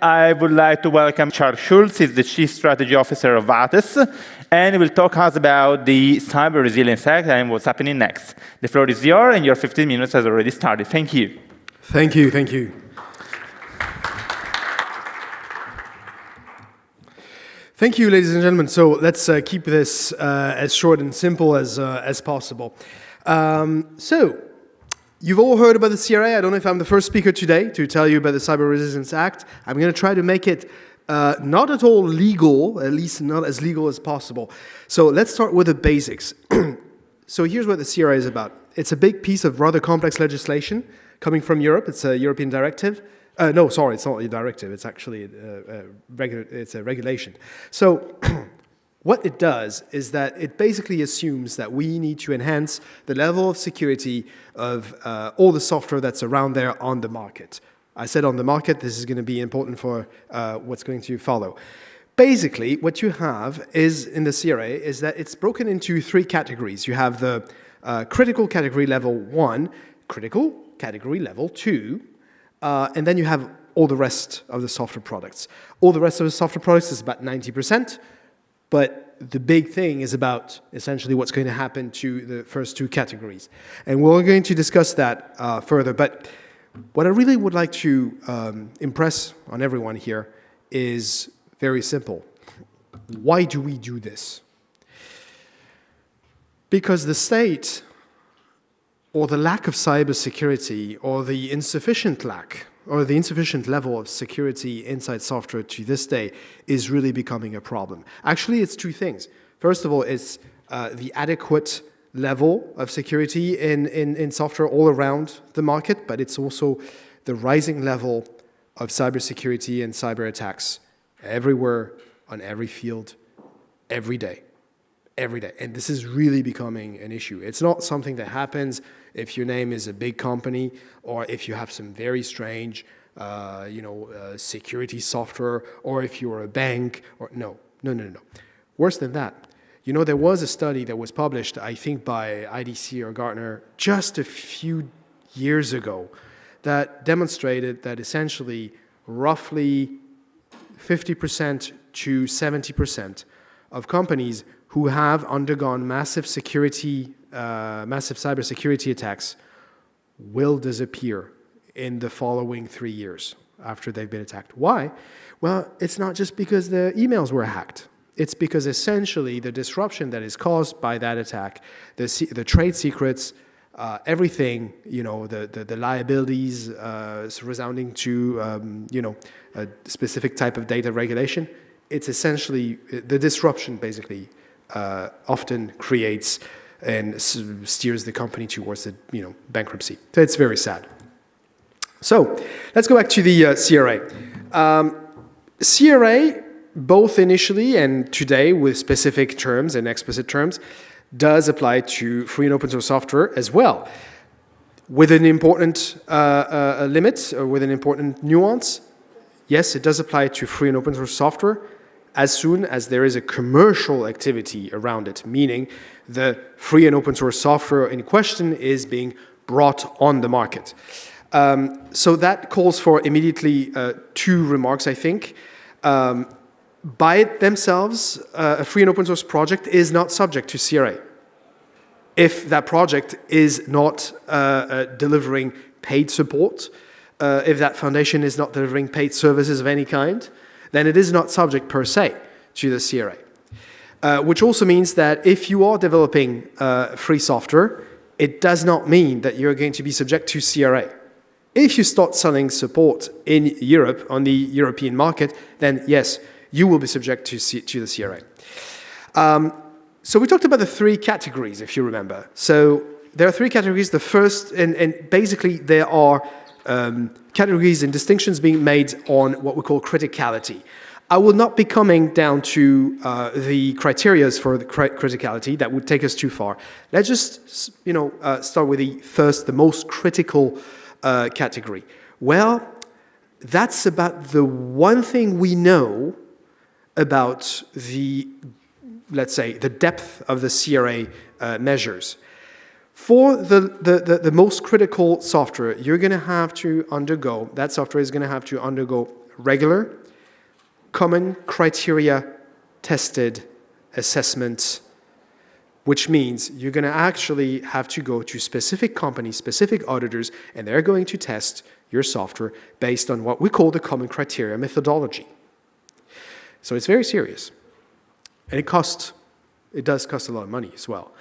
I would like to welcome Charles Schulz. He's the Chief Strategy Officer of Vates, and he will talk us about the Cyber Resilience Act and what's happening next. The floor is yours, and your 15 minutes has already started. Thank you. Thank you, thank you. Thank you, ladies and gentlemen. So let's keep this as short and simple as possible. So you've all heard about the CRA. I don't know if I'm the first speaker today to tell you about the Cyber Resilience Act. I'm going to try to make it not at all legal, at least not as legal as possible. So let's start with the basics. So here's what the CRA is about. It's a big piece of rather complex legislation coming from Europe. It's a European directive. No, sorry, it's not a directive. It's actually it's a regulation. So what it does is that it basically assumes that we need to enhance the level of security of all the software that's around there on the market. I said on the market. This is going to be important for what's going to follow. Basically, what you have is in the CRA is that it's broken into three categories. You have the critical category level 1, critical category level 2, and then you have all the rest of the software products. All the rest of the software products is about 90%, but the big thing is about essentially what's going to happen to the first two categories. And we're going to discuss that further, but what I really would like to impress on everyone here is very simple. Why do we do this? Because the state or the lack of cybersecurity, or the insufficient level of security inside software to this day is really becoming a problem. Actually, it's two things. First of all, it's the adequate level of security in software all around the market, but it's also the rising level of cybersecurity and cyber attacks everywhere, on every field, every day. Every day. And this is really becoming an issue. It's not something that happens if your name is a big company or if you have some very strange, security software, or if you're a bank, or no. Worse than that. You know, there was a study that was published, I think by IDC or Gartner, just a few years ago that demonstrated that essentially roughly 50% to 70% of companies who have undergone massive cybersecurity attacks will disappear in the following 3 years after they've been attacked. Why? Well, it's not just because the emails were hacked. It's because essentially the disruption that is caused by that attack, the trade secrets, everything, the liabilities resounding to, a specific type of data regulation, it's essentially the disruption basically often creates and steers the company towards bankruptcy. So it's very sad. So let's go back to the CRA. CRA, both initially and today with specific terms and explicit terms, does apply to free and open source software as well, with an important limit or with an important nuance. Yes, it does apply to free and open source software as soon as there is a commercial activity around it, meaning the free and open source software in question is being brought on the market. So that calls for immediately two remarks, I think. By themselves, a free and open source project is not subject to CRA. If that project is not delivering paid support, if that foundation is not delivering paid services of any kind, then it is not subject per se to the CRA. Which also means that if you are developing free software, it does not mean that you're going to be subject to CRA. If you start selling support in Europe, on the European market, then yes, you will be subject to the CRA. So we talked about the three categories, if you remember. So there are three categories. The first, and basically there are categories and distinctions being made on what we call criticality. I will not be coming down to the criteria for the criticality. That would take us too far. Let's just start with the most critical category. Well, that's about the one thing we know about the, let's say, the depth of the CRA measures. For the most critical software, you're going to have to undergo, that software is going to have to undergo regular, common criteria tested assessment, which means you're going to actually have to go to specific companies, specific auditors, and they're going to test your software based on what we call the common criteria methodology. So it's very serious. And it does cost a lot of money as well.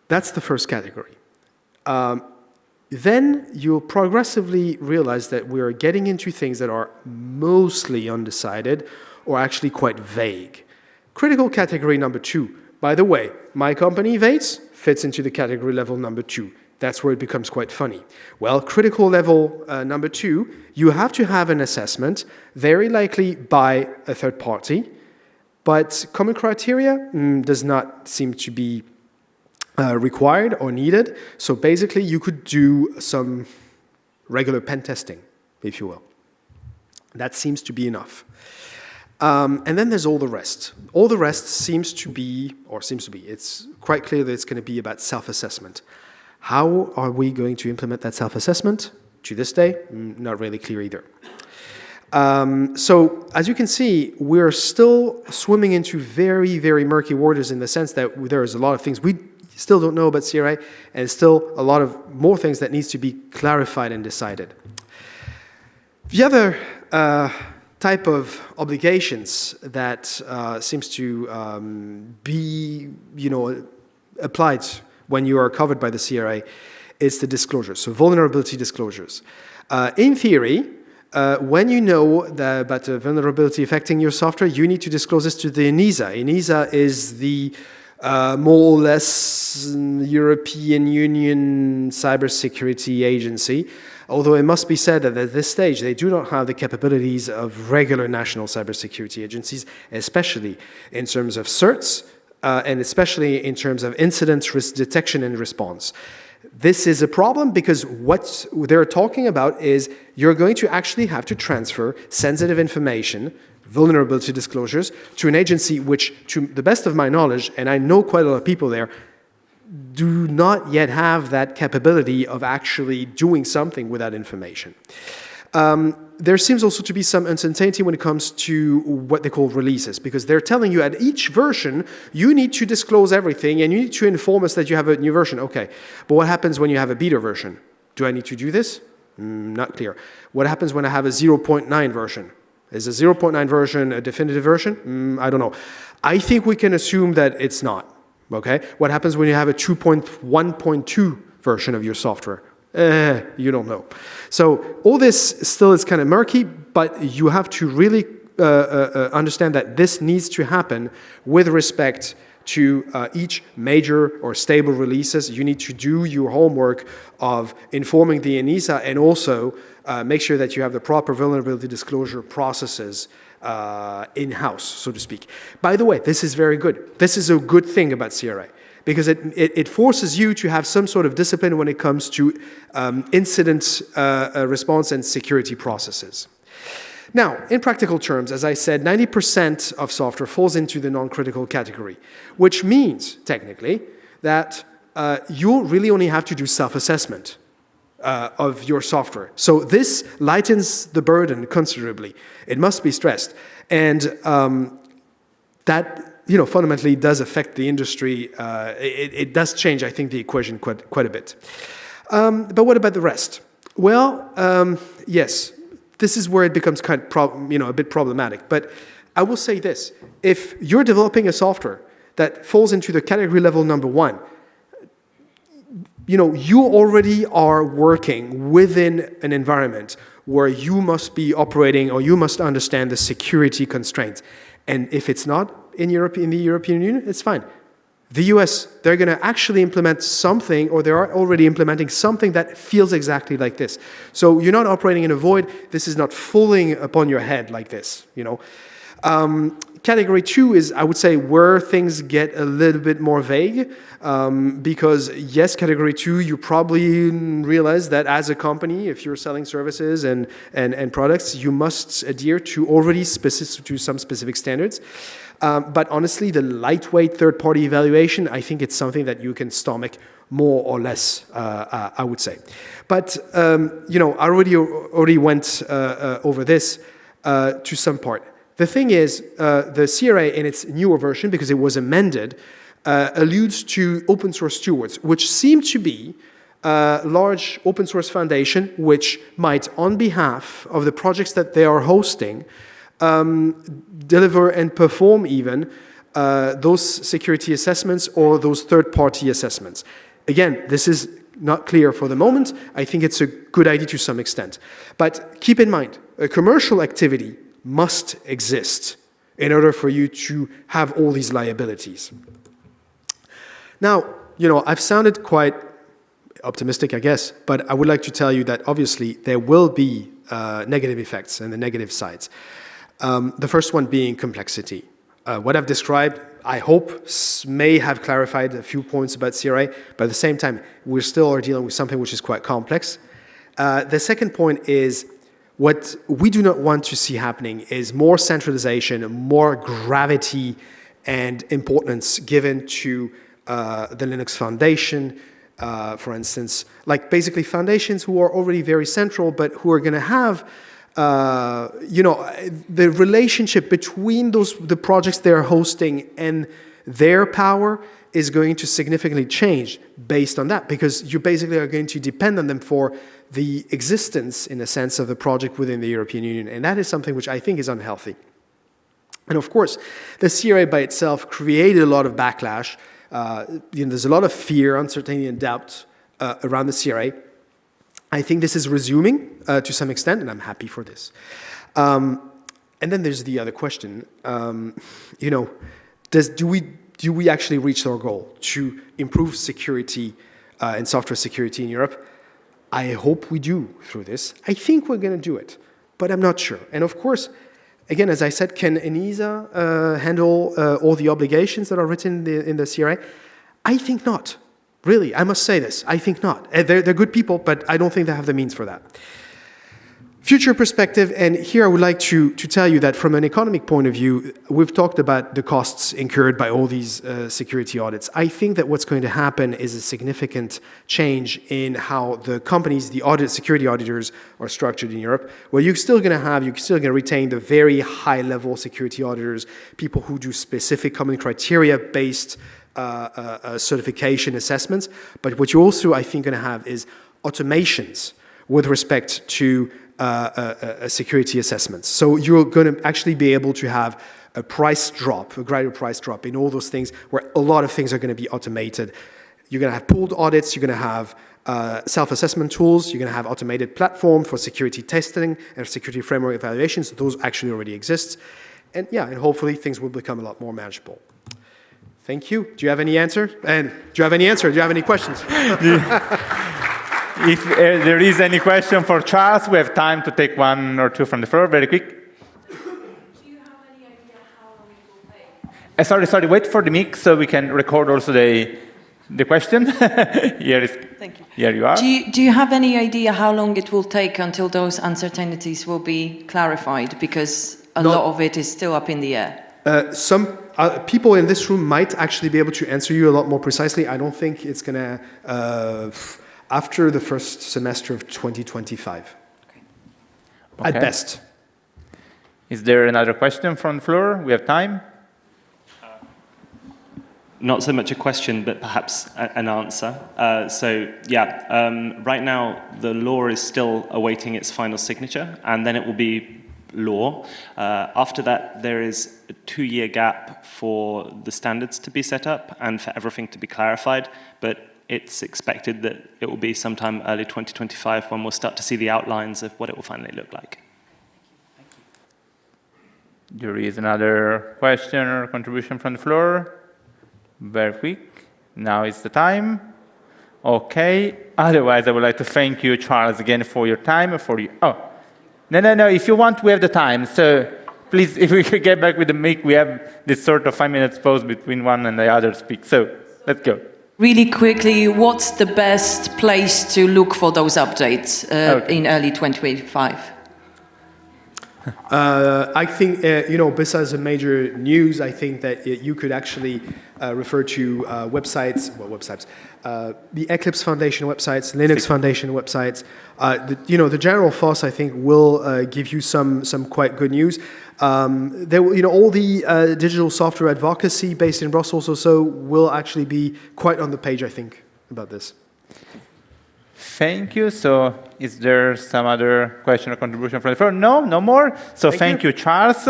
That's the first category. Then you'll progressively realize that we're getting into things that are mostly undecided or actually quite vague. Critical category number 2. By the way, my company, Vates, fits into the category level number 2. That's where it becomes quite funny. Well, critical level number 2, you have to have an assessment, very likely by a third party, but common criteria does not seem to be required or needed. So basically, you could do some regular pen testing, if you will. That seems to be enough. And then there's all the rest. All the rest seems to be, it's quite clear that it's going to be about self-assessment. How are we going to implement that self-assessment? To this day, not really clear either. So as you can see, we're still swimming into very, very murky waters in the sense that there's a lot of things we still don't know about CRA, and still a lot of more things that needs to be clarified and decided. The other type of obligations that seems to be, applied when you are covered by the CRA is the disclosure, so vulnerability disclosures. In theory, when you know about a vulnerability affecting your software, you need to disclose this to the ENISA. ENISA is the more or less European Union cybersecurity agency, although it must be said that at this stage they do not have the capabilities of regular national cybersecurity agencies, especially in terms of certs and especially in terms of incident risk detection and response. This is a problem because what they're talking about is you're going to actually have to transfer sensitive information, vulnerability disclosures, to an agency which, to the best of my knowledge, and I know quite a lot of people there, do not yet have that capability of actually doing something with that information. There seems also to be some uncertainty when it comes to what they call releases, because they're telling you at each version, you need to disclose everything and you need to inform us that you have a new version. Okay, but what happens when you have a beta version? Do I need to do this? Not clear. What happens when I have a 0.9 version? Is a 0.9 version a definitive version? I don't know. I think we can assume that it's not. Okay? What happens when you have a 2.1.2 version of your software? You don't know. So all this still is kind of murky, but you have to really understand that this needs to happen with respect to each major or stable releases. You need to do your homework of informing the ENISA and also make sure that you have the proper vulnerability disclosure processes in-house, so to speak. By the way, this is very good. This is a good thing about CRA, because it forces you to have some sort of discipline when it comes to incident response and security processes. Now, in practical terms, as I said, 90% of software falls into the non-critical category, which means, technically, that you really only have to do self-assessment of your software. So this lightens the burden considerably. It must be stressed. And that fundamentally does affect the industry. It does change, I think, the equation quite a bit. But what about the rest? Well, yes, this is where it becomes a bit problematic. But I will say this: if you're developing a software that falls into the category level number 1, you already are working within an environment where you must be operating or you must understand the security constraints. And if it's not in Europe, in the European Union, it's fine. The US, they're going to actually implement something, or they are already implementing something that feels exactly like this. So you're not operating in a void. This is not falling upon your head like this, Category 2 is, I would say, where things get a little bit more vague, because yes, category 2, you probably realize that as a company, if you're selling services and products, you must adhere to some specific standards. But honestly, the lightweight third-party evaluation, I think it's something that you can stomach more or less, I would say. But I already went over this to some part. The thing is, the CRA in its newer version, because it was amended, alludes to open source stewards, which seem to be a large open source foundation which might, on behalf of the projects that they are hosting, deliver and perform even those security assessments or those third-party assessments. Again, this is not clear for the moment. I think it's a good idea to some extent. But keep in mind, a commercial activity must exist in order for you to have all these liabilities. Now, I've sounded quite optimistic, I guess, but I would like to tell you that obviously there will be negative effects and the negative sides. The first one being complexity. What I've described, I hope, may have clarified a few points about CRA, but at the same time, we still are dealing with something which is quite complex. The second point is, what we do not want to see happening is more centralization, more gravity and importance given to the Linux Foundation, for instance, like basically foundations who are already very central, but who are going to have the relationship between the projects they're hosting and their power is going to significantly change based on that, because you basically are going to depend on them for the existence, in a sense, of the project within the European Union. And that is something which I think is unhealthy. And of course, the CRA by itself created a lot of backlash. There's a lot of fear, uncertainty, and doubt around the CRA. I think this is resuming to some extent, and I'm happy for this. And then there's the other question. Do we actually reach our goal to improve security and software security in Europe? I hope we do through this. I think we're going to do it, but I'm not sure. And of course, again, as I said, can ENISA handle all the obligations that are written in the CRA? I think not. Really, I must say this. I think not. They're good people, but I don't think they have the means for that. Future perspective, and here I would like to tell you that from an economic point of view, we've talked about the costs incurred by all these security audits. I think that what's going to happen is a significant change in how the companies, the security auditors, are structured in Europe, where you're still going to retain the very high-level security auditors, people who do specific common criteria-based certification assessments. But what you also, I think, going to have is automations with respect to security assessments. So you're going to actually be able to have a gradual price drop in all those things where a lot of things are going to be automated. You're going to have pooled audits, you're going to have self-assessment tools, you're going to have automated platform for security testing and security framework evaluations. Those actually already exist. And hopefully things will become a lot more manageable. Thank you. Do you have any answer? And do you have any questions? If there is any question for Charles, we have time to take one or two from the floor, very quick. Do you have any idea how long it will take? Sorry, wait for the mic so we can record also the question. Thank you. Here you are. Do you have any idea how long it will take until those uncertainties will be clarified? Because a lot of it is still up in the air. Some people in this room might actually be able to answer you a lot more precisely. I don't think it's going to... after the first semester of 2025, at best. Is there another question from the floor? We have time. Not so much a question, but perhaps an answer. Right now the law is still awaiting its final signature, and then it will be law. After that, there is a 2-year gap for the standards to be set up and for everything to be clarified, but it's expected that it will be sometime early 2025 when we'll start to see the outlines of what it will finally look like. There is another question or contribution from the floor. Very quick. Now is the time. Okay. Otherwise, I would like to thank you, Charles, again for your time. No. If you want, we have the time. So please, if we could get back with the mic, we have this sort of 5 minutes pause between one and the other speak. So let's go. Really quickly, what's the best place to look for those updates in early 2025? I think, besides the major news, I think that you could actually refer to websites, the Eclipse Foundation websites, Linux Foundation websites. The general FOSS, I think, will give you some quite good news. All the digital software advocacy based in Brussels also will actually be quite on the page, I think, about this. Thank you. So is there some other question or contribution from the floor? No, no more. So thank you, Charles.